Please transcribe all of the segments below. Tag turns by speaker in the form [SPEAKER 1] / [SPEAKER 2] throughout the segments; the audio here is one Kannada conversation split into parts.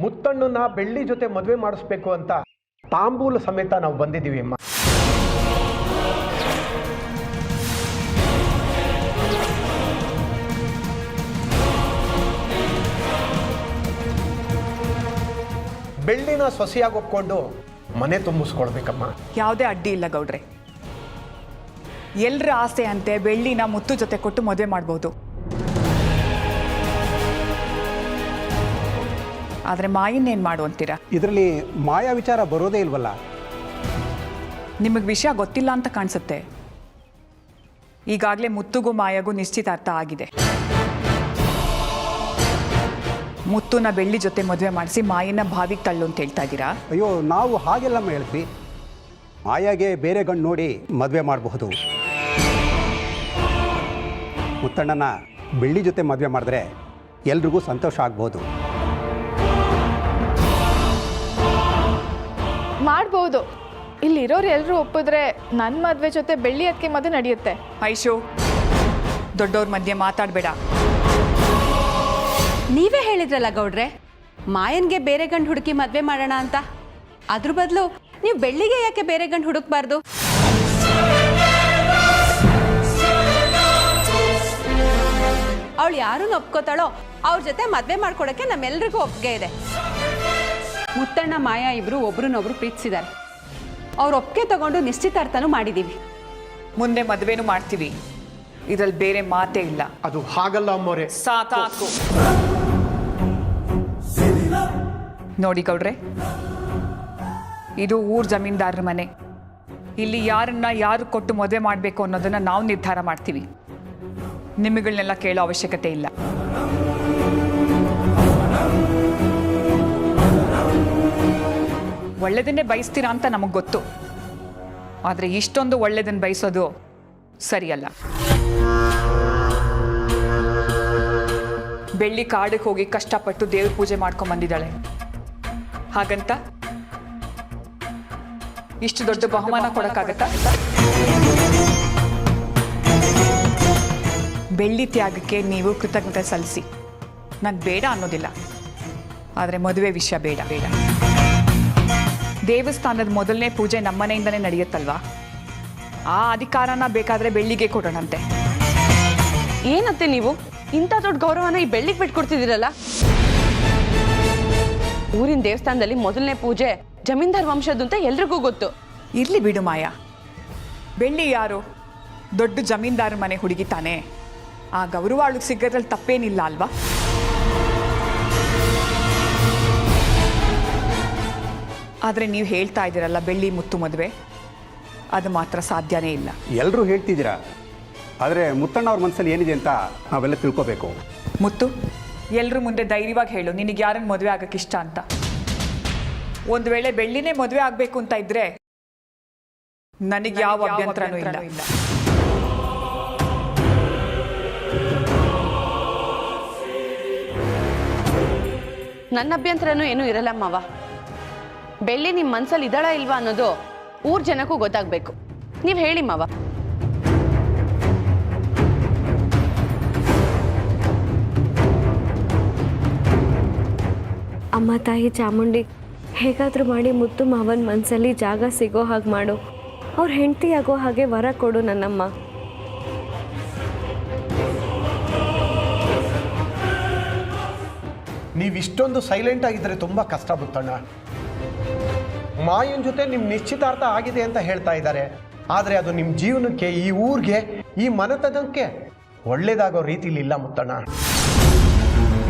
[SPEAKER 1] ಮುತ್ತಣ್ಣನ ಬೆಳ್ಳಿ ಜೊತೆ ಮದುವೆ ಮಾಡಿಸ್ಬೇಕು ಅಂತ ತಾಂಬೂಲ ಸಮೇತ ನಾವು ಬಂದಿದ್ದೀವಿ ಅಮ್ಮ. ಬೆಳ್ಳಿನ ಸೊಸೆಯಾಗಿ ಒಪ್ಕೊಂಡು ಮನೆ ತುಂಬಿಸ್ಕೊಳ್ಬೇಕಮ್ಮ.
[SPEAKER 2] ಯಾವುದೇ ಅಡ್ಡಿ ಇಲ್ಲ ಗೌಡ್ರೆ. ಎಲ್ಲರ ಆಸೆ ಅಂತೆ ಬೆಳ್ಳಿನ ಮುತ್ತು ಜೊತೆ ಕೊಟ್ಟು ಮದುವೆ ಮಾಡ್ಬೋದು. ಆದರೆ ಮಾಯನ್ನೇನು ಮಾಡು ಅಂತೀರಾ?
[SPEAKER 3] ಇದರಲ್ಲಿ ಮಾಯಾ ವಿಚಾರ ಬರೋದೇ ಇಲ್ವಲ್ಲ.
[SPEAKER 2] ನಿಮಗೆ ವಿಷಯ ಗೊತ್ತಿಲ್ಲ ಅಂತ ಕಾಣಿಸುತ್ತೆ. ಈಗಾಗಲೇ ಮುತ್ತುಗೂ ಮಾಯಾಗೂ ನಿಶ್ಚಿತಾರ್ಥ ಆಗಿದೆ. ಮುತ್ತುನ ಬೆಳ್ಳಿ ಜೊತೆ ಮದುವೆ ಮಾಡಿಸಿ ಮಾಯನ್ನ ಬಾವಿಗೆ ತಳ್ಳು ಅಂತ ಹೇಳ್ತಾ ಇದ್ದೀರಾ?
[SPEAKER 3] ಅಯ್ಯೋ, ನಾವು ಹಾಗೆಲ್ಲ ಹೇಳ್ತೀವಿ. ಮಾಯಾಗೆ ಬೇರೆ ಗಂಡು ನೋಡಿ ಮದುವೆ ಮಾಡಬಹುದು. ಮುತ್ತಣ್ಣನ ಬೆಳ್ಳಿ ಜೊತೆ ಮದುವೆ ಮಾಡಿದ್ರೆ ಎಲ್ರಿಗೂ ಸಂತೋಷ ಆಗ್ಬೋದು.
[SPEAKER 4] ಮಾಡ್ಬೋದು. ಇಲ್ಲಿರೋರು ಎಲ್ಲರೂ ಒಪ್ಪಿದ್ರೆ ನನ್ನ ಮದುವೆ ಜೊತೆ ಬೆಳ್ಳಿ ಅದಕ್ಕೆ ಮದುವೆ ನಡೆಯುತ್ತೆ.
[SPEAKER 2] ಐಶು, ದೊಡ್ಡವ್ರ ಮಧ್ಯೆ ಮಾತಾಡಬೇಡ.
[SPEAKER 5] ನೀವೇ ಹೇಳಿದ್ರಲ್ಲ ಗೌಡ್ರೆ, ಮಾಯನ್ಗೆ ಬೇರೆ ಗಂಡು ಹುಡುಕಿ ಮದುವೆ ಮಾಡೋಣ ಅಂತ. ಅದ್ರ ಬದಲು ನೀವು ಬೆಳ್ಳಿಗೆ ಯಾಕೆ ಬೇರೆ ಗಂಡು ಹುಡುಕ್ಬಾರ್ದು? ಅವಳು ಯಾರನ್ನ ಒಪ್ಕೋತಾಳೋ ಅವ್ರ ಜೊತೆ ಮದುವೆ ಮಾಡ್ಕೊಡಕ್ಕೆ ನಮ್ಮೆಲ್ರಿಗೂ ಒಪ್ಪಿಗೆ ಇದೆ. ಮುತ್ತಣ್ಣ ಮಾಯಾ ಇಬ್ರು ಒಬ್ರನ್ನೊಬ್ರು ಪ್ರೀತಿಸಿದ್ದಾರೆ. ಅವ್ರ ಒಪ್ಪಿಗೆ ತಗೊಂಡು ನಿಶ್ಚಿತಾರ್ಥನೂ ಮಾಡಿದ್ದೀವಿ.
[SPEAKER 2] ಮುಂದೆ ಮದುವೆನೂ ಮಾಡ್ತೀವಿ. ಇದ್ರಲ್ಲಿ ಬೇರೆ ಮಾತೇ ಇಲ್ಲ.
[SPEAKER 1] ಅದು ಹಾಗಲ್ಲ ಅಮ್ಮೋರೆ.
[SPEAKER 2] ಸಾಕಾಕು. ನೋಡಿ ಗೌಡ್ರೆ, ಇದು ಊರ್ ಜಮೀನ್ದಾರರ ಮನೆ. ಇಲ್ಲಿ ಯಾರನ್ನ ಯಾರು ಕೊಟ್ಟು ಮದುವೆ ಮಾಡಬೇಕು ಅನ್ನೋದನ್ನ ನಾವು ನಿರ್ಧಾರ ಮಾಡ್ತೀವಿ. ನಿಮ್ಮಗಳನ್ನೆಲ್ಲ ಕೇಳೋ ಅವಶ್ಯಕತೆ ಇಲ್ಲ. ಒಳ್ಳೆದನ್ನೇ ಬಯಸ್ತೀರಾ ಅಂತ ನಮಗೆ ಗೊತ್ತು. ಆದರೆ ಇಷ್ಟೊಂದು ಒಳ್ಳೆದನ್ನು ಬಯಸೋದು ಸರಿಯಲ್ಲ. ಬೆಳ್ಳಿ ಕಾಡಿಗೆ ಹೋಗಿ ಕಷ್ಟಪಟ್ಟು ದೇವ್ರ ಪೂಜೆ ಮಾಡ್ಕೊಂಡ್ ಬಂದಿದ್ದಾಳೆ. ಹಾಗಂತ ಇಷ್ಟು ದೊಡ್ಡ ಬಹುಮಾನ ಕೊಡಕ್ಕಾಗತ್ತಾ? ಬೆಳ್ಳಿ ತ್ಯಾಗಕ್ಕೆ ನೀವು ಕೃತಜ್ಞತೆ ಸಲ್ಲಿಸಿ. ನಾನು ಬೇಡ ಅನ್ನೋದಿಲ್ಲ, ಆದರೆ ಮದುವೆ ವಿಷಯ ಬೇಡ. ದೇವಸ್ಥಾನದ ಮೊದಲನೇ ಪೂಜೆ ನಮ್ಮನೆಯಿಂದನೇ ನಡೆಯುತ್ತಲ್ವಾ? ಆ ಅಧಿಕಾರನ ಬೇಕಾದರೆ ಬೆಳ್ಳಿಗೆ ಕೊಡೋಣಂತೆ.
[SPEAKER 5] ಏನತ್ತೆ ನೀವು ಇಂಥ ದೊಡ್ಡ ಗೌರವನ ಈ ಬೆಳ್ಳಿಗೆ ಬಿಟ್ಕೊಡ್ತಿದ್ದೀರಲ್ಲ? ಊರಿನ ದೇವಸ್ಥಾನದಲ್ಲಿ ಮೊದಲನೇ ಪೂಜೆ ಜಮೀನ್ದಾರ್ ವಂಶದ್ದು ಅಂತ ಎಲ್ರಿಗೂ ಗೊತ್ತು.
[SPEAKER 2] ಇರ್ಲಿ ಬಿಡು ಮಾಯಾ, ಬೆಳ್ಳಿ ಯಾರು? ದೊಡ್ಡ ಜಮೀನ್ದಾರ ಮನೆ ಹುಡುಗಿ ತಾನೆ. ಆ ಗೌರವ ಅವಳಿಗೆ ಸಿಗೋದ್ರಲ್ಲಿ ತಪ್ಪೇನಿಲ್ಲ ಅಲ್ವಾ? ಆದರೆ ನೀವು ಹೇಳ್ತಾ ಇದ್ದೀರಲ್ಲ ಬೆಳ್ಳಿ ಮುತ್ತು ಮದುವೆ, ಅದು ಮಾತ್ರ ಸಾಧ್ಯನೇ ಇಲ್ಲ.
[SPEAKER 3] ಎಲ್ಲರೂ ಹೇಳ್ತಿದ್ದೀರಾ, ಆದರೆ ಮುತ್ತಣ್ಣ ಅವ್ರ ಮನಸ್ಸಲ್ಲಿ ಏನಿದೆ ಅಂತ ನಾವೆಲ್ಲ ತಿಳ್ಕೋಬೇಕು.
[SPEAKER 2] ಮುತ್ತು, ಎಲ್ಲರೂ ಮುಂದೆ ಧೈರ್ಯವಾಗಿ ಹೇಳು, ನಿನಗೆ ಯಾರನ್ನು ಮದುವೆ ಆಗಕ್ಕೆ ಇಷ್ಟ ಅಂತ. ಒಂದು ವೇಳೆ ಬೆಳ್ಳಿನೇ ಮದುವೆ ಆಗಬೇಕು ಅಂತ ಇದ್ರೆ ನನಗೆ ಯಾವ ಅಭ್ಯಂತರನೂ ಇಲ್ಲ.
[SPEAKER 5] ನನ್ನ ಅಭ್ಯಂತರನೂ ಏನೂ ಇರಲ್ಲ ಮಾವ. ಬೆಳ್ಳಿ ನಿಮ್ಮ ಮನ್ಸಲ್ಲಿ ಇದ್ದಾಳ ಇಲ್ವಾ ಅನ್ನೋದು ಊರ್ ಜನಕ್ಕೂ ಗೊತ್ತಾಗಬೇಕು. ನೀವು ಹೇಳಿ ಮಾವ.
[SPEAKER 6] ಅಮ್ಮ ತಾಯಿ ಚಾಮುಂಡಿ, ಹೇಗಾದರೂ ಮಾಡಿ ಮುತ್ತು ಮಾವನ ಮನಸ್ಸಲ್ಲಿ ಜಾಗ ಸಿಗೋ ಹಾಗೆ ಮಾಡು. ಅವ್ರ ಹೆಂಡತಿ ಆಗೋ ಹಾಗೆ ವರ ಕೊಡು ನನ್ನಮ್ಮ.
[SPEAKER 1] ನೀವಿಷ್ಟೊಂದು ಸೈಲೆಂಟ್ ಆಗಿದ್ರೆ ತುಂಬ ಕಷ್ಟ ಮುತ್ತಣ್ಣ. ಮಾಯನ್ ಜೊತೆ ನಿಮ್ಮ ನಿಶ್ಚಿತಾರ್ಥ ಆಗಿದೆ ಅಂತ ಹೇಳ್ತಾ ಇದ್ದಾರೆ. ಆದರೆ ಅದು ನಿಮ್ಮ ಜೀವನಕ್ಕೆ, ಈ ಊರಿಗೆ, ಈ ಮನೆತನಕ್ಕೆ ಒಳ್ಳೇದಾಗೋ ರೀತಿಲಿ ಇಲ್ಲ ಮುತ್ತಣ್ಣ.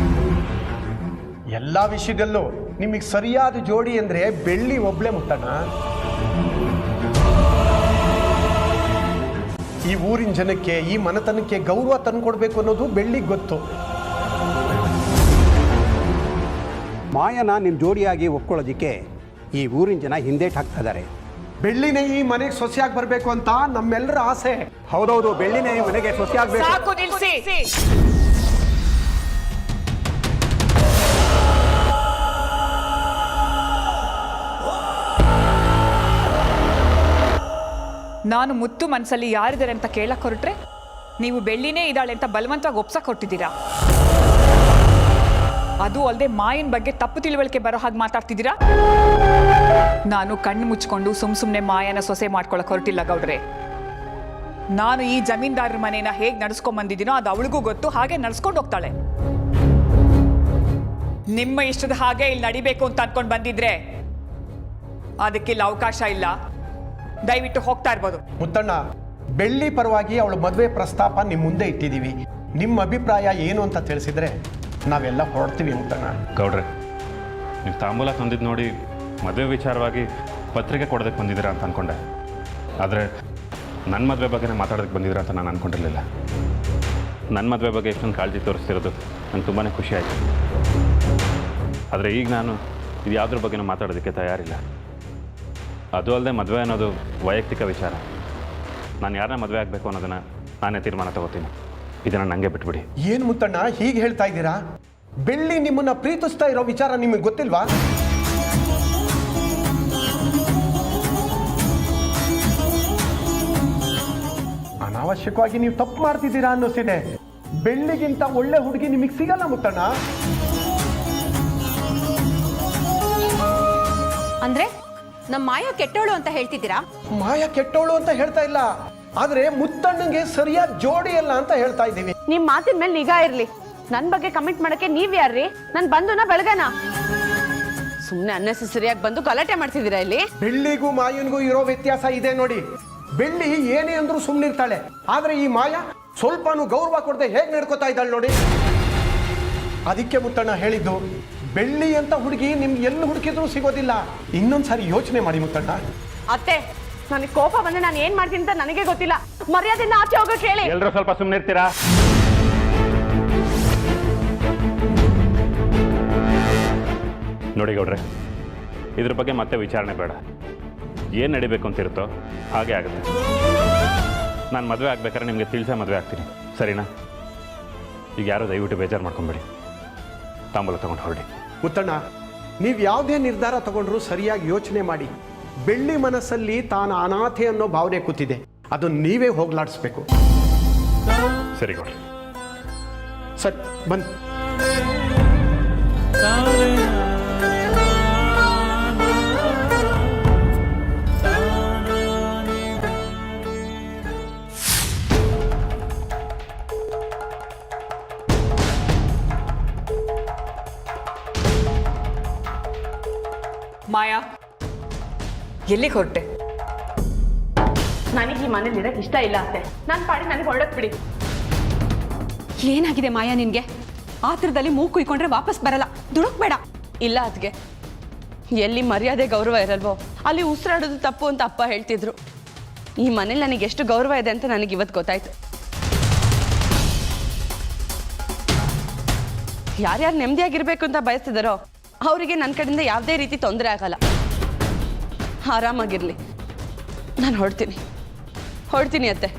[SPEAKER 1] ಎಲ್ಲ ವಿಷಯದಲ್ಲೂ ನಿಮಗೆ ಸರಿಯಾದ ಜೋಡಿ ಅಂದರೆ ಬೆಳ್ಳಿ ಒಬ್ಳೆ ಮುತ್ತಣ್ಣ. ಈ ಊರಿನ ಜನಕ್ಕೆ, ಈ ಮನೆತನಕ್ಕೆ ಗೌರವ ತಂದುಕೊಡ್ಬೇಕು ಅನ್ನೋದು ಬೆಳ್ಳಿಗೆ ಗೊತ್ತು.
[SPEAKER 3] ಮಾಯನ ನಿಮ್ಮ ಜೋಡಿಯಾಗಿ ಒಪ್ಕೊಳ್ಳೋದಕ್ಕೆ ಈ ಊರಿನ ಜನ ಹಿಂದೇಟ್ ಹಾಕ್ತಾ ಇದ್ದಾರೆ.
[SPEAKER 1] ಬೆಳ್ಳಿನೇ ಈ ಮನೆಗೆ ಸೊಸೆಯಾಗಿ ಬರಬೇಕು ಅಂತ ನಮ್ಮೆಲ್ಲರ ಆಸೆ.
[SPEAKER 3] ಹೌದೌದು, ಬೆಳ್ಳಿನೇ ಈ ಮನೆಗೆ ಸೊಸೆಯಾಗಬೇಕು.
[SPEAKER 2] ಸಾಕು ನಿಲ್ಸಿ. ನಾನು ಮುತ್ತು ಮನಸ್ಸಲ್ಲಿ ಯಾರಿದ್ದಾರೆ ಅಂತ ಕೇಳಕ್ಕೆ ಹೊರಟ್ರೆ ನೀವು ಬೆಳ್ಳಿನೇ ಇದ್ದಾಳೆ ಅಂತ ಬಲವಂತವಾಗಿ ಒಪ್ಸಕ್ಕೆ ಹೊರಟಿದ್ದೀರಾ. ಅದು ಅಲ್ಲದೆ ಮಾಯನ್ ಬಗ್ಗೆ ತಪ್ಪು ತಿಳುವಳಿಕೆ ಬರೋ ಹಾಗೆ ಮಾತಾಡ್ತಿದ್ದೀರಾ? ನಾನು ಕಣ್ಣು ಮುಚ್ಕೊಂಡು ಸುಮ್ಮನೆ ಮಾಯನ ಸೊಸೆ ಮಾಡ್ಕೊಳಕ್ ಹೊರಟಿಲ್ಲ ಗೌಡ್ರೆ. ನಾನು ಈ ಜಮೀನ್ದಾರರ ಮನೇನ ಹೇಗೆ ನಡ್ಸ್ಕೊಂಡ್ ಬಂದಿದ್ದೀನೋ ಅದು ಅವಳಿಗೂ ಗೊತ್ತು, ಹಾಗೆ ನಡ್ಸ್ಕೊಂಡು ಹೋಗ್ತಾಳೆ. ನಿಮ್ಮ ಇಷ್ಟದ ಹಾಗೆ ಇಲ್ಲಿ ನಡಿಬೇಕು ಅಂತ ಅನ್ಕೊಂಡು ಬಂದಿದ್ರೆ ಅದಕ್ಕಿಲ್ಲ ಅವಕಾಶ ಇಲ್ಲ. ದಯವಿಟ್ಟು ಹೋಗ್ತಾ ಇರ್ಬೋದು.
[SPEAKER 1] ಮುತ್ತಣ್ಣ, ಬೆಳ್ಳಿ ಪರವಾಗಿ ಅವಳ ಮದುವೆ ಪ್ರಸ್ತಾಪ ನಿಮ್ಮ ಮುಂದೆ ಇಟ್ಟಿದ್ದೀವಿ. ನಿಮ್ಮ ಅಭಿಪ್ರಾಯ ಏನು ಅಂತ ತಿಳಿಸಿದ್ರೆ ನಾವೆಲ್ಲ ಹೊರಡ್ತೀವಿ ಮುತ್ತಣ್ಣ.
[SPEAKER 7] ಗೌಡ್ರೆ, ನೀವು ತಾಂಬೂಲ ತಂದಿದ್ದು ನೋಡಿ ಮದುವೆ ವಿಚಾರವಾಗಿ ಪತ್ರಿಕೆ ಕೊಡೋದಕ್ಕೆ ಬಂದಿದ್ದೀರಾ ಅಂತ ಅಂದ್ಕೊಂಡೆ. ಆದರೆ ನನ್ನ ಮದುವೆ ಬಗ್ಗೆನೇ ಮಾತಾಡೋದಕ್ಕೆ ಬಂದಿದ್ದೀರಾ ಅಂತ ನಾನು ಅಂದ್ಕೊಂಡಿರಲಿಲ್ಲ. ನನ್ನ ಮದುವೆ ಬಗ್ಗೆ ಎಷ್ಟೊಂದು ಕಾಳಜಿ ತೋರಿಸ್ತಿರೋದು ನಂಗೆ ತುಂಬಾ ಖುಷಿ ಆಯಿತು. ಆದರೆ ಈಗ ನಾನು ಇದು ಯಾವುದ್ರ ಬಗ್ಗೆನೂ ಮಾತಾಡೋದಕ್ಕೆ ತಯಾರಿಲ್ಲ. ಅದು ಅಲ್ಲದೆ ಮದುವೆ ಅನ್ನೋದು ವೈಯಕ್ತಿಕ ವಿಚಾರ. ನಾನು ಯಾರನ್ನ ಮದುವೆ ಆಗಬೇಕು ಅನ್ನೋದನ್ನು ನಾನೇ ತೀರ್ಮಾನ ತಗೋತೀನಿ. ಇದನ್ನು ನನಗೆ ಬಿಟ್ಬಿಡಿ.
[SPEAKER 1] ಏನು ಮುತ್ತಣ್ಣ ಹೀಗೆ ಹೇಳ್ತಾ ಇದ್ದೀರಾ? ಬೆಳ್ಳಿ ನಿಮ್ಮನ್ನ ಪ್ರೀತಿಸ್ತಾ ಇರೋ ವಿಚಾರ ನಿಮಗೆ ಗೊತ್ತಿಲ್ವಾ? ಅನಾವಶ್ಯಕವಾಗಿ ನೀವು ತಪ್ಪು ಮಾಡ್ತಿದ್ದೀರಾ ಅನ್ನಿಸ್ತಿದೆ. ಬೆಳ್ಳಿಗಿಂತ ಒಳ್ಳೆ ಹುಡುಗಿ ನಿಮಗೆ ಸಿಗಲ್ಲ ಮುತ್ತಣ್ಣ.
[SPEAKER 5] ಅಂದ್ರೆ ನಮ್ಮ ಮಾಯಾ ಕೆಟ್ಟೋಳು ಅಂತ ಹೇಳ್ತಿದ್ದೀರಾ?
[SPEAKER 1] ಮಾಯ ಕೆಟ್ಟೋಳು ಅಂತ ಹೇಳ್ತಾ ಇಲ್ಲ, ಆದ್ರೆ ಮುತ್ತಣ್ಣಂಗೆ ಸರಿಯಾದ ಜೋಡಿ ಅಲ್ಲ ಅಂತ ಹೇಳ್ತಾ ಇದ್ದೀವಿ.
[SPEAKER 8] ನಿಮ್ ಮಾತಿನ ಮೇಲೆ ನಿಗಾ ಇರ್ಲಿ. ನನ್ ಬಗ್ಗೆ ಕಮೆಂಟ್ ಮಾಡಕ್ಕೆ ನೀವ್ ಯಾರ್ರಿ? ನನ್ ಬಂಧುನ ಬೆಳಗನ ಸುಮ್ನೆ ಅನ್ನೆಸೆಸರಿಯಾಗಿ ಬಂದು ಗಲಾಟೆ ಮಾಡ್ತಿದ್ದೀರಾ ಇಲ್ಲಿ?
[SPEAKER 1] ಬೆಳ್ಳಿಗೂ ಮಾಯನ್ಗೂ ಇರೋ ವ್ಯತ್ಯಾಸ ಇದೆ ನೋಡಿ. ಬೆಳ್ಳಿ ಏನೇ ಅಂದ್ರೂ ಸುಮ್ಮನಿರ್ತಾಳೆ, ಆದ್ರೆ ಈ ಮಾಯ ಸ್ವಲ್ಪನೂ ಗೌರವ ಕೊಡದೆ ಹೇಗೆ ನಡ್ಕೋತಾ ಇದ್ದಾಳೆ ನೋಡಿ. ಅದಕ್ಕೆ ಮುತ್ತಣ್ಣ ಹೇಳಿದ್ದು, ಬೆಳ್ಳಿ ಅಂತ ಹುಡುಗಿ ನಿಮ್ಗೆ ಎಲ್ಲಿ ಹುಡುಕಿದ್ರು ಸಿಗೋದಿಲ್ಲ. ಇನ್ನೊಂದ್ಸಾರಿ ಯೋಚನೆ ಮಾಡಿ ಮುತ್ತಣ್ಣ.
[SPEAKER 8] ಅತ್ತೆ, ನನಗೆ ಕೋಪ ಬಂದ್ರೆ ನಾನು ಏನ್ ಮಾಡ್ತೀನಿ ಅಂತ ನನಗೆ ಗೊತ್ತಿಲ್ಲ. ಮರ್ಯಾದೆಯಿಂದ ಆಚೆ ಹೋಗಕ್ಕೆ ಹೇಳಿ.
[SPEAKER 7] ಎಲ್ಲರೂ ಸ್ವಲ್ಪ ಸುಮ್ಮನೆ ಇರ್ತೀರಾ? ನೋಡಿ ಗೌಡ್ರೆ, ಇದ್ರ ಬಗ್ಗೆ ಮತ್ತೆ ವಿಚಾರಣೆ ಬೇಡ. ಏನು ನಡಿಬೇಕು ಅಂತಿರುತ್ತೋ ಹಾಗೆ ಆಗುತ್ತೆ. ನಾನು ಮದುವೆ ಆಗ್ಬೇಕಾದ್ರೆ ನಿಮಗೆ ತಿಳಿಸೇ ಮದುವೆ ಆಗ್ತೀನಿ, ಸರಿನಾ? ಈಗ ಯಾರೋ ದಯವಿಟ್ಟು ಬೇಜಾರು ಮಾಡ್ಕೊಂಬೇಡಿ. ತಾಂಬೂಲ ತಗೊಂಡು ಹೊರಡಿ.
[SPEAKER 1] ಮುತ್ತಣ್ಣ, ನೀವು ಯಾವುದೇ ನಿರ್ಧಾರ ತಗೊಂಡ್ರೂ ಸರಿಯಾಗಿ ಯೋಚನೆ ಮಾಡಿ. ಬೆಳ್ಳಿ ಮನಸ್ಸಲ್ಲಿ ತಾನು ಅನಾಥೆ ಅನ್ನೋ ಭಾವನೆ ಕೂತಿದೆ, ಅದು ನೀವೇ ಹೋಗ್ಲಾಡಿಸ್ಬೇಕು.
[SPEAKER 7] ಸರಿ ಗೌಡ್ರೆ.
[SPEAKER 1] ಸರಿ, ಬನ್ನಿ.
[SPEAKER 2] ಮಾಯಾ, ಎಲ್ಲಿಗೆ ಹೊರಟೆ?
[SPEAKER 8] ನನಗೆ ಈ ಮನೇಲಿ ಇರಕ್ಕೆ ಇಷ್ಟ ಇಲ್ಲ ಅತ್ತೆ. ನನ್ನ ಪಾಡಿ ನನಗೆ ಹೊರಡಕ್ ಬಿಡಿ.
[SPEAKER 5] ಏನಾಗಿದೆ ಮಾಯಾ ನಿನ್ಗೆ? ಆತರದಲ್ಲಿ ಮೂಗು ಕುಯ್ಕೊಂಡ್ರೆ ವಾಪಸ್ ಬರಲ್ಲ. ದುಡುಕ್ಬೇಡ.
[SPEAKER 8] ಇಲ್ಲ ಅದ್ಗೆ, ಎಲ್ಲಿ ಮರ್ಯಾದೆ ಗೌರವ ಇರಲ್ವೋ ಅಲ್ಲಿ ಉಸಿರಾಡೋದು ತಪ್ಪು ಅಂತ ಅಪ್ಪ ಹೇಳ್ತಿದ್ರು. ಈ ಮನೇಲಿ ನನಗೆ ಎಷ್ಟು ಗೌರವ ಇದೆ ಅಂತ ನನಗೆ ಇವತ್ತು ಗೊತ್ತಾಯ್ತು. ಯಾರ್ಯಾರು ನೆಮ್ಮದಿಯಾಗಿರ್ಬೇಕು ಅಂತ ಬಯಸ್ತಿದಾರೋ ಅವರಿಗೆ ನನ್ನ ಕಡೆಯಿಂದ ಯಾವುದೇ ರೀತಿ ತೊಂದರೆ ಆಗಲ್ಲ. ಆರಾಮಾಗಿರ್ಲಿ. ನಾನು ಹೊರಡ್ತೀನಿ ಅತ್ತೆ.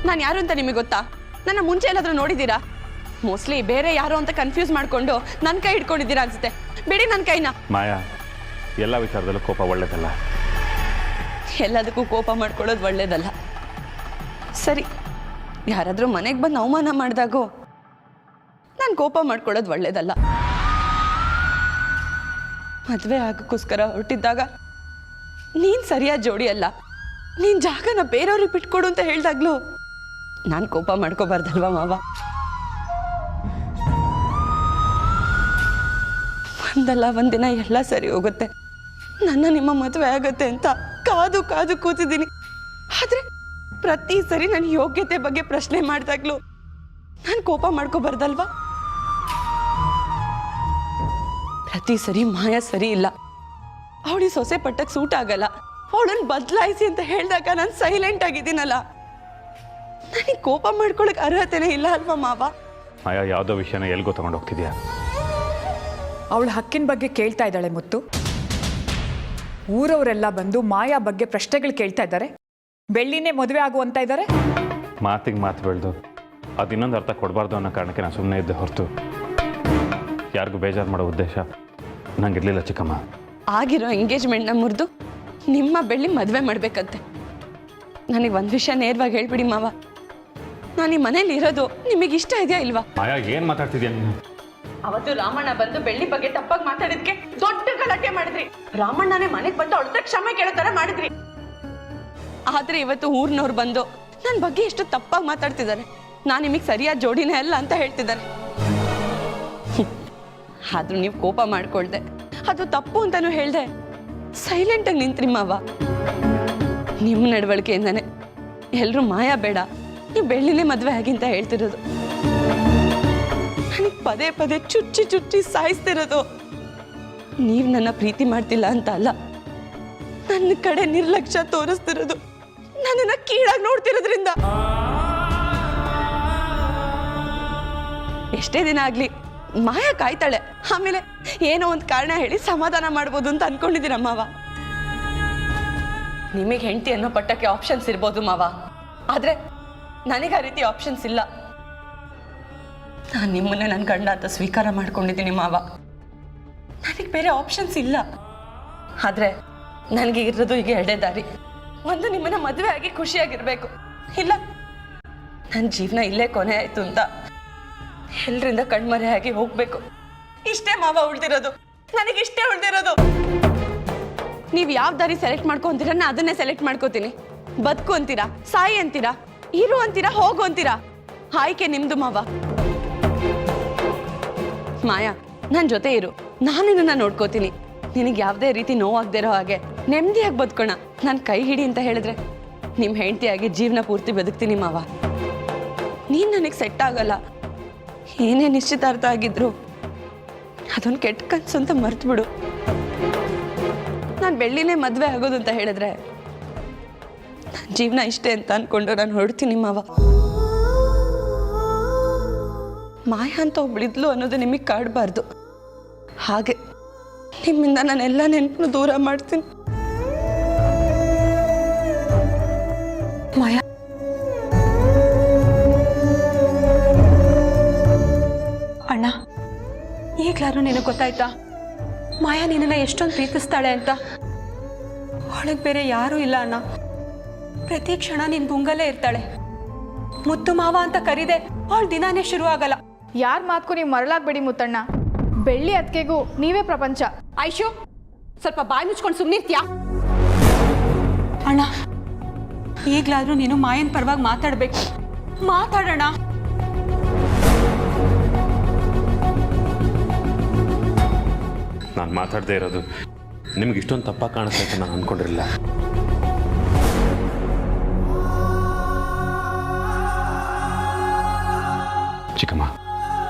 [SPEAKER 8] ನಾನು ಯಾರು ಅಂತ ನಿಮಗೆ ಗೊತ್ತಾ? ನನ್ನ ಮುಂಚೆ ಎಲ್ಲಾದ್ರೂ ನೋಡಿದ್ದೀರಾ? ಮೋಸ್ಟ್ಲಿ ಬೇರೆ ಯಾರು ಅಂತ ಕನ್ಫ್ಯೂಸ್ ಮಾಡ್ಕೊಂಡು ನನ್ನ ಕೈ ಹಿಡ್ಕೊಂಡಿದ್ದೀರಾ ಅನ್ಸುತ್ತೆ. ಬಿಡಿ ನನ್ನ ಕೈನ.
[SPEAKER 7] ಮಾಯಾ, ಎಲ್ಲ ವಿಚಾರದಲ್ಲೂ ಕೋಪ ಒಳ್ಳೇದಲ್ಲ.
[SPEAKER 8] ಎಲ್ಲದಕ್ಕೂ ಕೋಪ ಮಾಡ್ಕೊಳ್ಳೋದು ಒಳ್ಳೇದಲ್ಲ. ಸರಿ, ಯಾರಾದರೂ ಮನೆಗೆ ಬಂದು ಅವಮಾನ ಮಾಡಿದಾಗೂ ನಾನು ಕೋಪ ಮಾಡ್ಕೊಳ್ಳೋದು ಒಳ್ಳೇದಲ್ಲ. ಮದುವೆ ಆಗೋಕ್ಕೋಸ್ಕರ ಹೊರಟಿದ್ದಾಗ ನೀನು ಸರಿಯಾದ ಜೋಡಿ ಅಲ್ಲ, ನೀನು ಜಾಗನ ಬೇರೆಯವ್ರಿಗೆ ಬಿಟ್ಕೊಡು ಅಂತ ಹೇಳ್ದಾಗ್ಲೂ ನಾನು ಕೋಪ ಮಾಡ್ಕೋಬಾರ್ದಲ್ವಾ ಮಾವ? ಒಂದಲ್ಲ ಒಂದಿನ ಎಲ್ಲ ಸರಿ ಹೋಗುತ್ತೆ, ನನ್ನ ನಿಮ್ಮ ಮದುವೆ ಆಗುತ್ತೆ ಅಂತ ಕಾದು ಕಾದು ಕೂತಿದ್ದೀನಿ. ಆದರೆ ಪ್ರತಿ ಸರಿ ನನ್ನ ಯೋಗ್ಯತೆ ಬಗ್ಗೆ ಪ್ರಶ್ನೆ ಮಾಡಿದಾಗ್ಲೂ ನಾನು ಕೋಪ ಮಾಡ್ಕೋಬಾರ್ದಲ್ವಾ? ಪ್ರತಿ ಸರಿ ಮಾಯಾ ಸರಿ ಇಲ್ಲ, ಅವಳಿಗೆ ಸೊಸೆ ಪಟ್ಟಕ್ಕೆ ಸೂಟ್ ಆಗಲ್ಲ, ಅವಳನ್ನು ಬದಲಾಯಿಸಿ ಅಂತ ಹೇಳಿದಾಗ ನಾನು ಸೈಲೆಂಟ್ ಆಗಿದ್ದೀನಲ್ಲ, ನನಗೆ ಕೋಪ ಮಾಡ್ಕೊಳಕ್ಕೆ ಅರ್ಹತೆನೇ ಇಲ್ಲ ಅಲ್ವಾ ಮಾವ?
[SPEAKER 7] ಮಾಯಾ, ಯಾವುದೋ ವಿಷಯನ ಎಲ್ಗೋ ತಗೊಂಡು ಹೋಗ್ತಿದ್ಯಾ?
[SPEAKER 2] ಅವಳ ಹಕ್ಕಿನ ಬಗ್ಗೆ ಕೇಳ್ತಾ ಇದ್ದಾಳೆ ಮುತ್ತು. ಊರವರೆಲ್ಲ ಬಂದು ಮಾಯಾ ಬಗ್ಗೆ ಪ್ರಶ್ನೆಗಳು ಕೇಳ್ತಾ ಇದ್ದಾರೆ. ಬೆಳ್ಳಿನೇ ಮದುವೆ ಆಗುವಂತ ಇದ್ದಾರೆ.
[SPEAKER 7] ಮಾತಿಗೆ ಮಾತು ಬೆಳೆದು ಅದು ಇನ್ನೊಂದು ಅರ್ಥ ಕೊಡಬಾರ್ದು ಅನ್ನೋ ಕಾರಣಕ್ಕೆ ನಾನು ಸುಮ್ಮನೆ ಇದ್ದೆ ಹೊರತು ಯಾರಿಗೂ ಬೇಜಾರು ಮಾಡೋ ಉದ್ದೇಶ ನಂಗಿರಲಿಲ್ಲ ಚಿಕ್ಕಮ್ಮ.
[SPEAKER 8] ಆಗಿರೋ ಎಂಗೇಜ್ಮೆಂಟ್ನ ಮುರಿದು ನಿಮ್ಮ ಬೆಳ್ಳಿ ಮದುವೆ ಮಾಡಬೇಕಂತೆ. ನನಗೆ ಒಂದು ವಿಷಯ ನೇರವಾಗಿ ಹೇಳ್ಬಿಡಿ ಮಾವ, ನಾನು ಈ ಮನೇಲಿ ಇರೋದು ನಿಮಗೆ ಇಷ್ಟ ಇದೆಯಾ ಇಲ್ವಾ?
[SPEAKER 7] ಮಾಯಾ ಏನು ಮಾತಾಡ್ತಿದ್ಯಾ ನೀನು?
[SPEAKER 8] ಅವತ್ತು ರಾಮಣ್ಣ ಬಂದು ಬೆಳ್ಳಿ ಬಗ್ಗೆ ತಪ್ಪಾಗಿ ಮಾತಾಡಿದ್ಕೆ ದೊಡ್ಡ ಗಲಾಟೆ ಮಾಡಿದ್ರಿ. ರಾಮಣ್ಣನೇ ಮನೆಗೆ ಬಂದು ಅವಳ ಕ್ಷಮೆ ಕೇಳೋ ತರ ಮಾಡಿದ್ರಿ. ಆದ್ರೆ ಇವತ್ತು ಊರ್ನವ್ರು ಬಂದು ನನ್ನ ಬಗ್ಗೆ ಎಷ್ಟು ತಪ್ಪಾಗಿ ಮಾತಾಡ್ತಿದ್ದಾರೆ. ನಾನು ನಿಮಗೆ ಸರಿಯಾದ ಜೋಡಿನೇ ಅಲ್ಲ ಅಂತ ಹೇಳ್ತಿದ್ದಾರೆ. ಆದ್ರೂ ನೀವು ಕೋಪ ಮಾಡ್ಕೊಳ್ದೆ, ಅದು ತಪ್ಪು ಅಂತಾನು ಹೇಳ್ದೆ ಸೈಲೆಂಟಾಗಿ ನಿಂತ್ರಿ ಮಾವ. ನಿಮ್ಮ ನಡವಳಿಕೆಯಿಂದಾನೆ ಎಲ್ಲರೂ ಮಾಯಾ ಬೇಡ, ನೀವು ಬೆಳ್ಳಿನೇ ಮದುವೆ ಆಗಿ ಅಂತ ಹೇಳ್ತಿರೋದು. ನನಗೆ ಪದೇ ಪದೇ ಚುಚ್ಚಿ ಚುಚ್ಚಿ ಸಾಯಿಸ್ತಿರೋದು ನೀವು ನನ್ನ ಪ್ರೀತಿ ಮಾಡ್ತಿಲ್ಲ ಅಂತ ಅಲ್ಲ, ನನ್ನ ಕಡೆ ನಿರ್ಲಕ್ಷ್ಯ ತೋರಿಸ್ತಿರೋದು, ನನ್ನನ್ನು ಕೀಳಾಗಿ ನೋಡ್ತಿರೋದ್ರಿಂದ. ಎಷ್ಟೇ ದಿನ ಆಗ್ಲಿ ಮಾಯಾ ಕಾಯ್ತಾಳೆ, ಆಮೇಲೆ ಏನೋ ಒಂದು ಕಾರಣ ಹೇಳಿ ಸಮಾಧಾನ ಮಾಡ್ಬೋದು ಅಂತ ಅನ್ಕೊಂಡಿದ್ದೀರ ಮಾವ. ನಿಮಗೆ ಹೆಂಡತಿ ಅನ್ನೋ ಪಟ್ಟಕ್ಕೆ ಆಪ್ಷನ್ಸ್ ಇರ್ಬೋದು ಮಾವ, ಆದ್ರೆ ನನಗೆ ಆ ರೀತಿ ಆಪ್ಷನ್ಸ್ ಇಲ್ಲ. ನಾನು ನಿಮ್ಮನ್ನೇ ನನ್ನ ಗಂಡ ಅಂತ ಸ್ವೀಕಾರ ಮಾಡ್ಕೊಂಡಿದ್ದೀನಿ ಮಾವ. ನನಗೆ ಬೇರೆ ಆಪ್ಷನ್ಸ್ ಇಲ್ಲ. ಆದ್ರೆ ನನಗೆ ಇರೋದು ಈಗ ಎರಡೇ ದಾರಿ. ಒಂದು ನಿಮ್ಮನ್ನ ಮದುವೆ ಆಗಿ ಖುಷಿಯಾಗಿರ್ಬೇಕು, ಇಲ್ಲ ನನ್ನ ಜೀವನ ಇಲ್ಲೇ ಕೊನೆ ಆಯ್ತು ಅಂತ ಎಲ್ರಿಂದ ಕಣ್ಮರೆಯಾಗಿ ಹೋಗ್ಬೇಕು. ಇಷ್ಟೇ ಮಾವ ಉಳ್ದಿರೋದು, ನನಗಿಷ್ಟೇ ಉಳ್ದಿರೋದು. ನೀವು ಯಾವ ದಾರಿ ಸೆಲೆಕ್ಟ್ ಮಾಡ್ಕೊಂತೀರ ನಾ ಅದನ್ನೇ ಸೆಲೆಕ್ಟ್ ಮಾಡ್ಕೋತೀನಿ. ಬದುಕು ಅಂತೀರಾ, ಸಾಯಿ ಅಂತೀರಾ, ಇರು ಅಂತೀರಾ, ಹೋಗು ಅಂತೀರಾ, ಆಯ್ಕೆ ನಿಮ್ದು ಮಾವ. ಮಾಯಾ, ನನ್ನ ಜೊತೆ ಇರು, ನಾನು ನಿನ್ನ ನೋಡ್ಕೋತೀನಿ. ನಿನಗೆ ಯಾವುದೇ ರೀತಿ ನೋವಾಗದೇ ಇರೋ ಹಾಗೆ ನೆಮ್ಮದಿಯಾಗಿ ಬದುಕೋಣ. ನನ್ನ ಕೈ ಹಿಡಿ ಅಂತ ಹೇಳಿದ್ರೆ ನಿಮ್ಮ ಹೆಂಡತಿಯಾಗಿ ಜೀವನ ಪೂರ್ತಿ ಬದುಕ್ತೀನಿ ಮಾವ. ನೀನು ನನಗೆ ಸೆಟ್ ಆಗಲ್ಲ. ಏನೇ ನಿಶ್ಚಿತಾರ್ಥ ಆಗಿದ್ರು ಅದೊಂದು ಕೆಟ್ಟ ಕನಸು ಅಂತ ಮರ್ತು ಬಿಡು. ನಾನು ಬೆಳ್ಳಿನೇ ಮದುವೆ ಆಗೋದು ಅಂತ ಹೇಳಿದ್ರೆ ನನ್ನ ಜೀವನ ಇಷ್ಟೇ ಅಂತ ಅನ್ಕೊಂಡು ನಾನು ಹೊರಡ್ತೀನಿ ಮಾವ. ಮಾಯಾ ಅಂತ ಒಬ್ಳಿದ್ಲು ಅನ್ನೋದು ನಿಮಗೆ ಕಾಡಬಾರ್ದು. ಹಾಗೆ ನಿಮ್ಮಿಂದ ನಾನೆಲ್ಲ ನೆನಪನ್ನು ದೂರ ಮಾಡ್ತೀನಿ. ಮಾಯಾ,
[SPEAKER 5] ಅಣ್ಣ, ಈಗ್ಲಾರು ನಿನಗೆ ಗೊತ್ತಾಯ್ತಾ ಮಾಯಾ ನಿನ್ನನ್ನು ಎಷ್ಟೊಂದು ಪ್ರೀತಿಸ್ತಾಳೆ ಅಂತ? ಅವಳಿಗೆ ಬೇರೆ ಯಾರೂ ಇಲ್ಲ ಅಣ್ಣ. ಪ್ರತಿ ಕ್ಷಣ ನಿನ್ ಗುಂಗಲ್ಲೇ ಇರ್ತಾಳೆ. ಮುತ್ತು ಮಾವ ಅಂತ ಕರೀದೆ ಅವಳ ದಿನಾನೇ ಶುರು ಆಗಲ್ಲ.
[SPEAKER 4] ಯಾರ ಮಾತ್ಗೂ ನೀವು ಮರಳಾಗ್ಬೇಡಿ ಮುತ್ತಣ್ಣ. ಬೆಳ್ಳಿ ಅತ್ತಿಗೆಗೂ ನೀವೇ ಪ್ರಪಂಚ.
[SPEAKER 5] ಐಶು, ಸ್ವಲ್ಪ ಬಾಯಿ ಮುಚ್ಕೊಂಡು ಸುಮ್ಮನಿರ್ತೀಯಾ? ಅಣ್ಣ, ಈಗ್ಲಾದ್ರೂ ನೀನು ಮಾಯನ್ ಪರವಾಗಿ ಮಾತಾಡ್ಬೇಕು. ಮಾತಾಡೋಣ.
[SPEAKER 7] ನಾನು ಮಾತಾಡದೇ ಇರೋದು ನಿಮ್ಗೆ ಇಷ್ಟೊಂದು ತಪ್ಪಾಗಿ ಕಾಣಿಸ್ತಾ ಅಂತ ನಾನು ಅಂದ್ಕೊಂಡಿರಲಿಲ್ಲ. ಚಿಕ್ಕಮ್ಮ,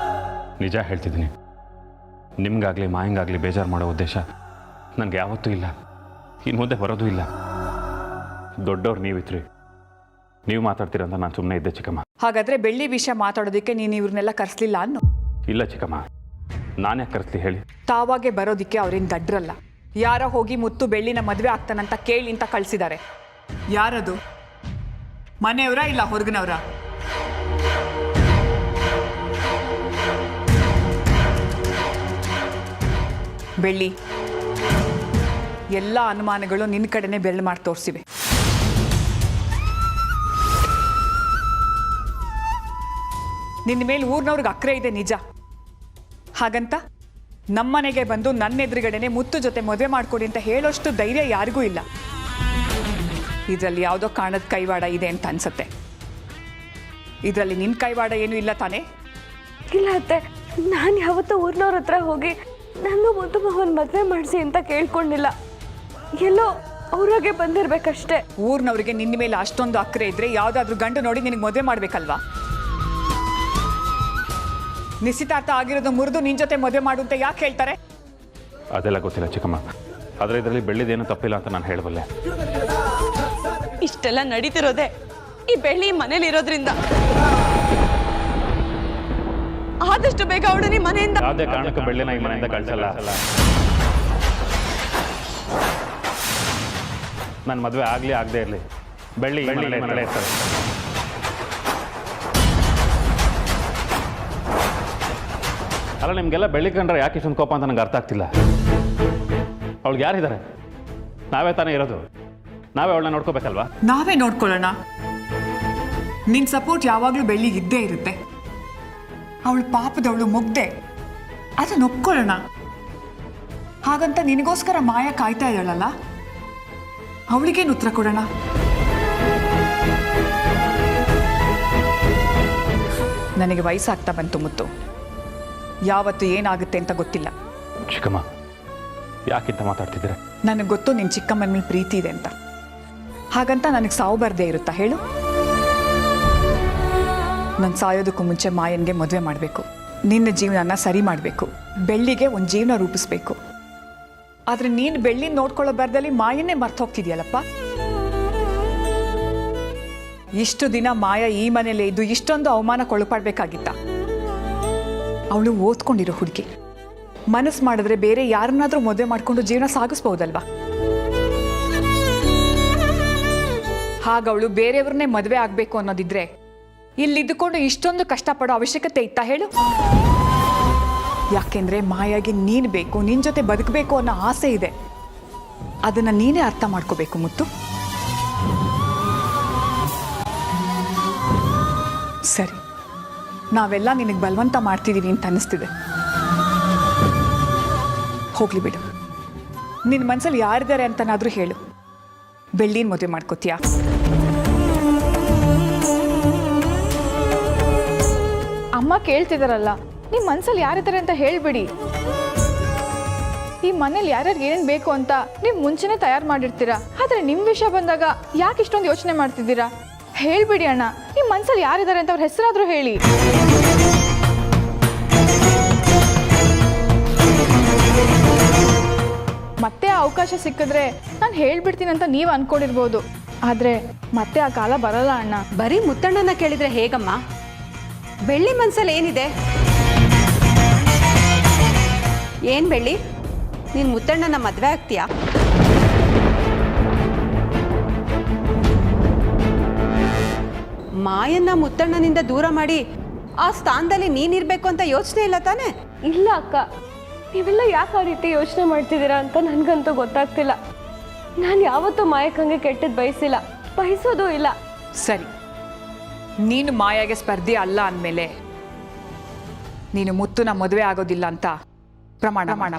[SPEAKER 7] ನಿಜ ಹೇಳ್ತಿದ್ದೀನಿ. ನಿಮ್ಗಾಗಲಿ ಮಾಯಂಗಾಗಲಿ ಬೇಜಾರು ಮಾಡೋ ಉದ್ದೇಶ ನನಗೆ ಯಾವತ್ತೂ ಇಲ್ಲ, ಇನ್ನು ಮುಂದೆ ಬರೋದೂ ಇಲ್ಲ. ದೊಡ್ಡವ್ರು ನೀವಿತ್ರಿ, ನೀವು ಮಾತಾಡ್ತೀರ ಅಂತ ನಾನು ಸುಮ್ಮನೆ ಇದ್ದೆ ಚಿಕ್ಕಮ್ಮ.
[SPEAKER 2] ಹಾಗಾದ್ರೆ ಬೆಳ್ಳಿ ವಿಷಯ ಮಾತಾಡೋದಕ್ಕೆ ನೀನು ಇವ್ರನ್ನೆಲ್ಲ ಕರೆಸ್ಲಿಲ್ಲ ಅನ್ನೋ?
[SPEAKER 7] ಇಲ್ಲ ಚಿಕ್ಕಮ್ಮ, ನಾನೇ ಕರೆಸ್ಲಿ ಹೇಳಿ?
[SPEAKER 2] ತಾವಾಗೆ ಬರೋದಿಕ್ಕೆ ಅವ್ರೇನು ದಡ್ರಲ್ಲ. ಯಾರೋ ಹೋಗಿ ಮುತ್ತು ಬೆಳ್ಳಿನ ಮದುವೆ ಆಗ್ತಾನಂತ ಕೇಳಿ ಅಂತ ಕಳಿಸಿದ್ದಾರೆ. ಯಾರದು? ಮನೆಯವರ ಇಲ್ಲ ಹೊರಗಿನವರ? ಬೆಳ್ಳಿ, ಎಲ್ಲ ಅನುಮಾನಗಳು ನಿನ್ನ ಕಡೆನೇ ಬೆರಳು ಮಾಡಿ ತೋರಿಸಿವೆ. ನಿನ್ನ ಮೇಲೆ ಊರಿನವ್ರಿಗೆ ಅಕ್ರೆ ಇದೆ ನಿಜ. ಹಾಗಂತ ನಮ್ಮನೆಗೆ ಬಂದು ನನ್ನ ಎದುರುಗಡೆನೆ ಮುತ್ತು ಜೊತೆ ಮದುವೆ ಮಾಡ್ಕೊಡಿ ಅಂತ ಹೇಳೋಷ್ಟು ಧೈರ್ಯ ಯಾರಿಗೂ ಇಲ್ಲ. ಇದರಲ್ಲಿ ಯಾವುದೋ ಕಾಣದ ಕೈವಾಡ ಇದೆ ಅಂತ ಅನ್ಸತ್ತೆ. ಇದರಲ್ಲಿ ನಿನ್ನ ಕೈವಾಡ ಏನೂ ಇಲ್ಲ ತಾನೇ?
[SPEAKER 6] ಇಲ್ಲ ಅತ್ತೆ, ನಾನು ಯಾವತ್ತೂ ಊರಿನವ್ರ ಹತ್ರ ಹೋಗಿ ನನ್ನ ಮುದ್ದು ಮಗನ ಮದುವೆ ಮಾಡಿಸಿ ಅಂತ ಕೇಳ್ಕೊಂಡಿಲ್ಲ. ಎಲ್ಲೋ ಅವ್ರಾಗೆ ಬಂದಿರ್ಬೇಕಷ್ಟೇ.
[SPEAKER 2] ಊರಿನವ್ರಿಗೆ ನಿನ್ನ ಮೇಲೆ ಅಷ್ಟೊಂದು ಅಕ್ರೆ ಇದ್ರೆ ಯಾವುದಾದ್ರೂ ಗಂಡು ನೋಡಿ ನಿನಗೆ ಮದುವೆ ಮಾಡ್ಬೇಕಲ್ವಾ? ನಿಶ್ಚಿತಾರ್ಥ ಆಗಿರೋದು ಮುರಿದು ನಿನ್ನ ಜೊತೆ ಮದುವೆ ಮಾಡು ಅಂತ ಯಾಕೆ ಹೇಳ್ತಾರೆ?
[SPEAKER 7] ಅದೆಲ್ಲ ಗೊತ್ತಿಲ್ಲ ಚಿಕ್ಕಮ್ಮ, ಆದರೆ ಇದರಲ್ಲಿ ಬೆಳ್ಳಿದೇನು ತಪ್ಪಿಲ್ಲ ಅಂತ ನಾನು ಹೇಳಬಲ್ಲೆ.
[SPEAKER 8] ಇಷ್ಟೆಲ್ಲ ನಡೀತಿರೋದೆ ಈ ಬೆಳ್ಳಿ ಮನೇಲಿ ಇರೋದ್ರಿಂದ. ಆದಷ್ಟು ಬೇಗ ಅವಳನ್ನ ಈ ಮನೆಯಿಂದ
[SPEAKER 7] ಯಾವುದೇ ಕಾರಣಕ್ಕೂ ಬೆಳ್ಳಿನ ಈ ಮನೆಯಿಂದ ಕಳಿಸಲ್ಲ. ನನ್ನ ಮದುವೆ ಆಗಲಿ ಆಗದೆ ಇರಲಿ, ಬೆಳ್ಳಿ ಮನೆ ಇರ್ತಾರೆ. ಅಲ್ಲ, ನಿಮಗೆಲ್ಲ ಬೆಳ್ಳಿ ಕಂಡ್ರೆ ಯಾಕೆ ಇಷ್ಟೊಂದು ಕೋಪ ಅಂತ ನನಗೆ ಅರ್ಥ ಆಗ್ತಿಲ್ಲ. ಅವಳಿಗೆ ಯಾರಿದ್ದಾರೆ? ನಾವೇ ತಾನೇ ಇರೋದು, ನಾವೇ ಅವಳನ್ನ ನೋಡ್ಕೋಬೇಕಲ್ವಾ?
[SPEAKER 2] ನಾವೇ ನೋಡ್ಕೊಳ್ಳೋಣ. ನಿನ್ನ ಸಪೋರ್ಟ್ ಯಾವಾಗಲೂ ಬೆಳ್ಳಿಗೆ ಇದ್ದೇ ಇರುತ್ತೆ. ಅವಳು ಪಾಪದವಳು, ಮುಗ್ದೆ, ಅದನ್ನ ಒಪ್ಕೊಳ್ಳೋಣ. ಹಾಗಂತ ನಿನಗೋಸ್ಕರ ಮಾಯ ಕಾಯ್ತಾ ಇದ್ದಾಳಲ್ಲ, ಅವಳಿಗೇನು ಉತ್ತರ ಕೊಡೋಣ? ನನಗೆ ವಯಸ್ಸಾಗ್ತಾ ಬಂತು ಮುತ್ತು. ಯಾವತ್ತು ಏನಾಗುತ್ತೆ ಅಂತ ಗೊತ್ತಿಲ್ಲ.
[SPEAKER 7] ಚಿಕ್ಕಮ್ಮ, ಯಾಕಿಂತ ಮಾತಾಡ್ತಿದ್ದೀರ?
[SPEAKER 2] ನನಗೆ ಗೊತ್ತು ನಿನ್ನ ಚಿಕ್ಕಮ್ಮನ ಮೇಲೆ ಪ್ರೀತಿ ಇದೆ ಅಂತ. ಹಾಗಂತ ನನಗೆ ಸಾವು ಬರದೇ ಇರುತ್ತಾ ಹೇಳು? ನಾನು ಸಾಯೋದಕ್ಕೂ ಮುಂಚೆ ಮಾಯನ್ಗೆ ಮದುವೆ ಮಾಡಬೇಕು, ನಿನ್ನ ಜೀವನನ ಸರಿ ಮಾಡಬೇಕು, ಬೆಳ್ಳಿಗೆ ಒಂದು ಜೀವನ ರೂಪಿಸ್ಬೇಕು. ಆದರೆ ನೀನು ಬೆಳ್ಳಿನ ನೋಡ್ಕೊಳ್ಳೋ ಬರದಲ್ಲಿ ಮಾಯನ್ನೇ ಮರ್ತು ಹೋಗ್ತಿದ್ಯಲ್ಲಪ್ಪ. ಇಷ್ಟು ದಿನ ಮಾಯ ಈ ಮನೇಲೇ ಇದ್ದು ಇಷ್ಟೊಂದು ಅವಮಾನಕ್ಕೊಳಪಡಬೇಕಾಗಿತ್ತ? ಅವಳು ಓದ್ಕೊಂಡಿರೋ ಹುಡುಗಿ, ಮನಸ್ಸು ಮಾಡಿದ್ರೆ ಬೇರೆ ಯಾರನ್ನಾದ್ರೂ ಮದುವೆ ಮಾಡ್ಕೊಂಡು ಜೀವನ ಸಾಗಿಸ್ಬೋದಲ್ವಾ? ಹಾಗವಳು ಬೇರೆಯವ್ರನ್ನೇ ಮದುವೆ ಆಗಬೇಕು ಅನ್ನೋದಿದ್ರೆ ಇಲ್ಲಿದ್ದುಕೊಂಡು ಇಷ್ಟೊಂದು ಕಷ್ಟಪಡೋ ಅವಶ್ಯಕತೆ ಇತ್ತಾ ಹೇಳು? ಯಾಕೆಂದ್ರೆ ಮಾಯಾಗೆ ನೀನು ಬೇಕು, ನಿನ್ನ ಜೊತೆ ಬದುಕಬೇಕು ಅನ್ನೋ ಆಸೆ ಇದೆ. ಅದನ್ನು ನೀನೇ ಅರ್ಥ ಮಾಡ್ಕೋಬೇಕು ಮುತ್ತು. ಸರಿ, ನಾವೆಲ್ಲ ನಿನಗೆ ಬಲವಂತ ಮಾಡ್ತಿದ್ದೀವಿ ಅಂತ ಅನ್ನಿಸ್ತಿದೆ. ಹೋಗ್ಲಿ ಬಿಡು. ನಿನ್ನ ಮನಸ್ಸಲ್ಲಿ ಯಾರಿದ್ದಾರೆ ಅಂತನಾದರೂ ಹೇಳು. ಬೆಳ್ಳಿನ ಮದುವೆ ಮಾಡ್ಕೋತೀಯಾ?
[SPEAKER 4] ಅಮ್ಮ ಕೇಳ್ತಿದಾರಲ್ಲ, ನಿಮ್ಮ ಮನ್ಸಲ್ಲಿ ಯಾರಿದ್ದಾರೆ ಅಂತ ಹೇಳ್ಬಿಡಿ. ಈ ಮನೇಲಿ ಯಾರ್ಯಾರಿಗೆ ಏನೇನು ಬೇಕು ಅಂತ ನೀವು ಮುಂಚೆನೇ ತಯಾರು ಮಾಡಿರ್ತೀರಾ. ಆದರೆ ನಿಮ್ಮ ವಿಷಯ ಬಂದಾಗ ಯಾಕೆ ಇಷ್ಟೊಂದು ಯೋಚನೆ ಮಾಡ್ತಿದ್ದೀರಾ? ಹೇಳ್ಬಿಡಿ ಅಣ್ಣ, ನಿಮ್ಮ ಮನ್ಸಲ್ಲಿ ಯಾರಿದ್ದಾರೆ ಅಂತ ಅವ್ರ ಹೆಸರಾದರೂ ಹೇಳಿ. ಮತ್ತೆ ಆ ಅವಕಾಶ ಸಿಕ್ಕಿದ್ರೆ ನಾನು ಹೇಳ್ಬಿಡ್ತೀನಿ ಅಂತ ನೀವು ಅನ್ಕೊಂಡಿರ್ಬೋದು. ಆದರೆ ಮತ್ತೆ ಆ ಕಾಲ ಬರಲ್ಲ ಅಣ್ಣ.
[SPEAKER 5] ಬರೀ ಮುತ್ತಣ್ಣನ ಕೇಳಿದ್ರೆ ಹೇಗಮ್ಮ? ಬೆಳ್ಳಿ ಮನ್ಸಲ್ಲಿ ಏನಿದೆ? ಏನು ಬೆಳ್ಳಿ, ನೀನು ಮುತ್ತಣ್ಣನ ಮದುವೆ ಆಗ್ತೀಯಾ? ಮಾಯನ್ನ ಮುತ್ತಣ್ಣನಿಂದ ದೂರ ಮಾಡಿ ಆ ಸ್ಥಾನದಲ್ಲಿ ನೀನಿರ್ಬೇಕು ಅಂತ ಯೋಚನೆ ಇಲ್ಲ ತಾನೆ?
[SPEAKER 6] ಇಲ್ಲ ಅಕ್ಕ, ನೀವೆಲ್ಲ ಯಾಕೆ ಆ ರೀತಿ ಯೋಚನೆ ಮಾಡ್ತಿದ್ದೀರಾ ಅಂತ ನನಗಂತೂ ಗೊತ್ತಾಗ್ತಿಲ್ಲ. ನಾನು ಯಾವತ್ತೂ ಮಾಯಕ್ಕಂಗೆ ಕೆಟ್ಟದ್ದು ಬಯಸಿಲ್ಲ, ಬಯಸೋದು ಇಲ್ಲ.
[SPEAKER 2] ಸರಿ, ನೀನು ಮಾಯಾಗೆ ಸ್ಪರ್ಧೆ ಅಲ್ಲ ಅಂದಮೇಲೆ ನೀನು ಮುತ್ತುನ ಮದುವೆ ಆಗೋದಿಲ್ಲ ಅಂತ ಪ್ರಮಾಣ ಮಾಡ.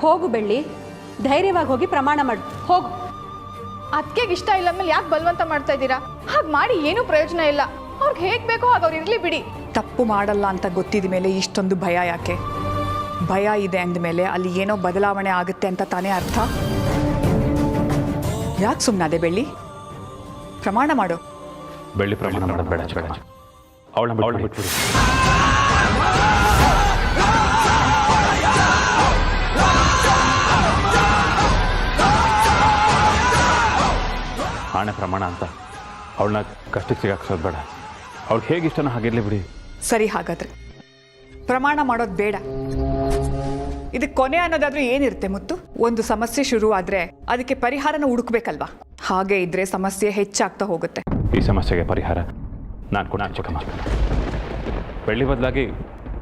[SPEAKER 5] ಹೋಗು ಬೆಳ್ಳಿ, ಧೈರ್ಯವಾಗಿ ಹೋಗಿ ಪ್ರಮಾಣ ಮಾಡು. ಹೋಗು.
[SPEAKER 4] ಅದಕ್ಕೆ ಇಷ್ಟ ಇಲ್ಲ ಮೇಲೆ ಯಾಕೆ ಬಲವಂತ ಮಾಡ್ತಾ ಇದ್ದೀರಾ? ಹಾಗೆ ಮಾಡಿ ಏನೂ ಪ್ರಯೋಜನ ಇಲ್ಲ. ಅವ್ರಿಗೆ ಹೇಗೆ ಬೇಕೋ ಹಾಗೆ ಅವ್ರು ಇರಲಿ ಬಿಡಿ.
[SPEAKER 2] ತಪ್ಪು ಮಾಡಲ್ಲ ಅಂತ ಗೊತ್ತಿದ ಮೇಲೆ ಇಷ್ಟೊಂದು ಭಯ ಯಾಕೆ? ಭಯ ಇದೆ ಅಂದಮೇಲೆ ಅಲ್ಲಿ ಏನೋ ಬದಲಾವಣೆ ಆಗುತ್ತೆ ಅಂತ ತಾನೇ ಅರ್ಥ. ಯಾಕೆ ಸುಮ್ಮನಾದೆ ಬೆಳ್ಳಿ? ಪ್ರಮಾಣ ಮಾಡು.
[SPEAKER 7] ಬೆಳ್ಳಿ ಪ್ರಮಾಣ ಮಾಡೋದು ಬೇಡ ಚಿಕ್ಕಮ್ಮ, ಅವಳ ಬಿಟ್ಬಿಡಿ. ಆಣೆ ಪ್ರಮಾಣ ಅಂತ ಅವಳನ್ನ ಕಷ್ಟಕ್ಕೆ ಸಿಗಾಕ್ಸೋದು ಬೇಡ. ಅವಳು ಹೇಗಿಷ್ಟನೋ ಹಾಗಿರ್ಲಿ ಬಿಡಿ.
[SPEAKER 2] ಸರಿ, ಹಾಗಾದ್ರೆ ಪ್ರಮಾಣ ಮಾಡೋದು ಬೇಡ. ಇದಕ್ಕೆ ಕೊನೆ ಅನ್ನೋದಾದ್ರೂ ಏನಿರುತ್ತೆ ಮುತ್ತು? ಒಂದು ಸಮಸ್ಯೆ ಶುರು ಆದ್ರೆ ಅದಕ್ಕೆ ಪರಿಹಾರನ ಹುಡುಕ್ಬೇಕಲ್ವಾ? ಹಾಗೆ ಇದ್ರೆ ಸಮಸ್ಯೆ ಹೆಚ್ಚಾಗ್ತಾ ಹೋಗುತ್ತೆ.
[SPEAKER 7] ಈ ಸಮಸ್ಯೆಗೆ ಪರಿಹಾರ ನಾನು ಕೂಡ ಚಿಕ್ಕಮ್ಮ. ಬೆಳ್ಳಿ ಬದಲಾಗಿ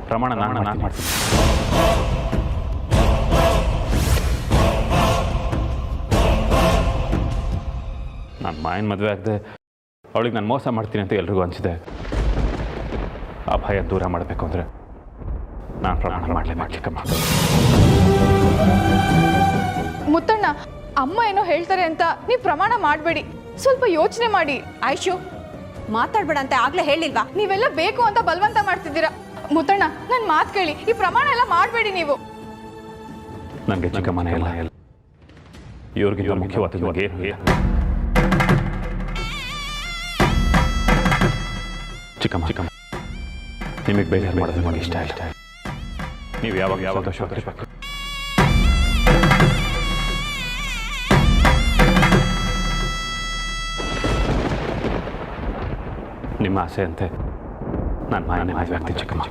[SPEAKER 7] ಪ್ರಮಾಣ ನಾನು ಮಾಡ್ತೀನಿ. ನಾನು ಮಾಯನ ಮದುವೆ ಆಗದೆ ಅವಳಿಗೆ ನಾನು ಮೋಸ ಮಾಡ್ತೀನಿ ಅಂತ ಎಲ್ರಿಗೂ ಅನಿಸಿದೆ. ಆ ಭಯ ದೂರ ಮಾಡಬೇಕು ಅಂದರೆ ನಾನು ಪ್ರಮಾಣ ಮಾಡಲೇಬೇಕು ಚಿಕ್ಕಮ್ಮ.
[SPEAKER 4] ಮುತ್ತಣ್ಣ, ಅಮ್ಮ ಏನೋ ಹೇಳ್ತಾರೆ ಅಂತ ನೀವು ಪ್ರಮಾಣ ಮಾಡಬೇಡಿ. ಸ್ವಲ್ಪ ಯೋಚನೆ ಮಾಡಿ.
[SPEAKER 5] ಆಯ್ಶು, ಮಾತಾಡ್ಬೇಡ ಅಂತ ಆಗ್ಲೇ ಹೇಳಿಲ್ವಾ?
[SPEAKER 4] ನೀವೆಲ್ಲ ಬೇಕು ಅಂತ ಬಲವಂತ ಮಾಡ್ತಿದ್ದೀರಾ. ಮುತ್ತಣ್ಣ, ನನ್ನ ಮಾತು ಕೇಳಿ. ಈ ಪ್ರಮಾಣ ಎಲ್ಲ ಮಾಡಬೇಡಿ ನೀವು.
[SPEAKER 7] ನನಗೆ ಚಿಕ್ಕಮ್ಮನೇ ಎಲ್ಲ ಇವ್ರಿಗೆ ಮುಖ್ಯವಾದ ಬಗ್ಗೆ ಚಿಕ್ಕಮ್ಮ, ನಿಮಗೆ ಬೇಜಾರು ಮಾಡೋದು ನನಗೆ ಇಷ್ಟ ಇಲ್ಲ. ನೀವು ಯಾವಾಗ ಸಂತೋಷವಾಗಿರ್ಬೇಕು. ನಿಮ್ಮ ಆಸೆಯಂತೆ ನಾನು ಮಾಯನೇ ಮದುವೆ ಆಗ್ತೀನಿ ಚಿಕ್ಕಮ್ಮ.